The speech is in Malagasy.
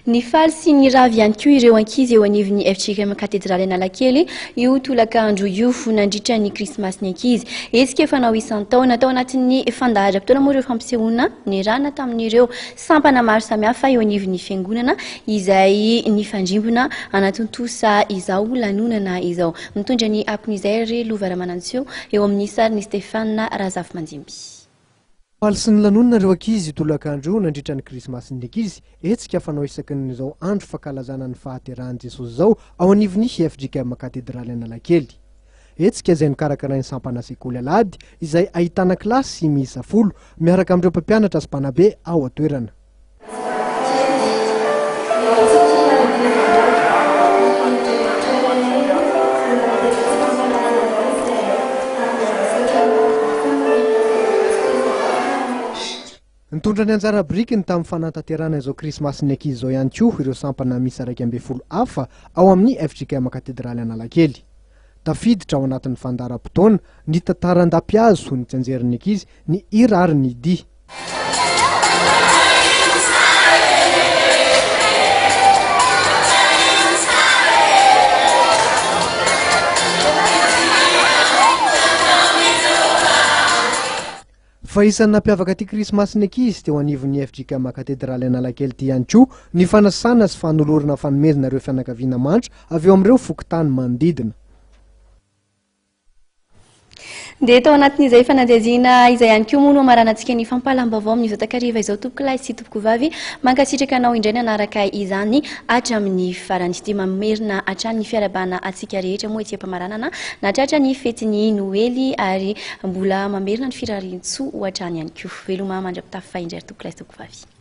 Nifaly sy niravo ihany koa ireo ankizy eo anivon'ny Fjkm katedraly Analakely io tolakandro io nandritra ny krismasin'ny ankizy. Hetsika fanao isan-taona tao anatin'ny fandaharam-potoana moa ireo fampisehoana nirahana tamin'ireo sampana maro samihafa eo anivon'ny fiangonana izay nifandrimbona anatin'ny izao lanonana izao. Mitondra ny amin'ny lovaramanantsio eo amin'ny sary ny Stefana razafy manjimby. Faly sy ny lanonana ireo ankizy tolakandro nandritra ny krismasin'ny ankizy hetsika fanao isakin'izao andro fankalazana ny fahaterahan'i Jesosy zao ao anivon'ny Fjkm katedraly Analakely. Hetsika izay nikarakarain'ny sampana sekoly alady izay ahitana kilasy miisa 10 miaraka amin'ireo mpampianatra sy mpanabe ao atoerana. Nitondra ny anjara biriky ny tamin'ny fanantanterana izao krismasin'ny ankizy zao ihany koa ireo sampana misy 12 hafa ao amin'ny Fjkm katedraly Analakely. Tafiditra ao anatin'ny fandaharam-potoana ny tantaran-dampihazo ny tsanjerin'ny ankizy ny hira ary ny dihy. Fa isan'ny nampiavaka ty krismasin'ny ankizy teo anivon'ny Fjkm katedraly Analakely ty ihany koa ny fanasana sy fanolorana fanomezana ireo fianakaviana mantra avy eo amin'ireo fokontany manodidina. Dia tao anatin'izay fanadihadiana izay ihany koa moa no amaranantsika ny fampalam-baovao amin'izao takariva izao tompoko lahy sy tompoko vavy mankasitraka anao indray nanaraka izany hatramin'ny farany sy dia mamerina hatrany ny fiarabana atsika rehetra moa ety am-pamaranana na tratra ny fetin'ny noely ary mbola mamerina ny firarian-tsoa hatrany ihany koa veloma mandra-pitafy fa indray tompoko lahy sy tompoko vavy.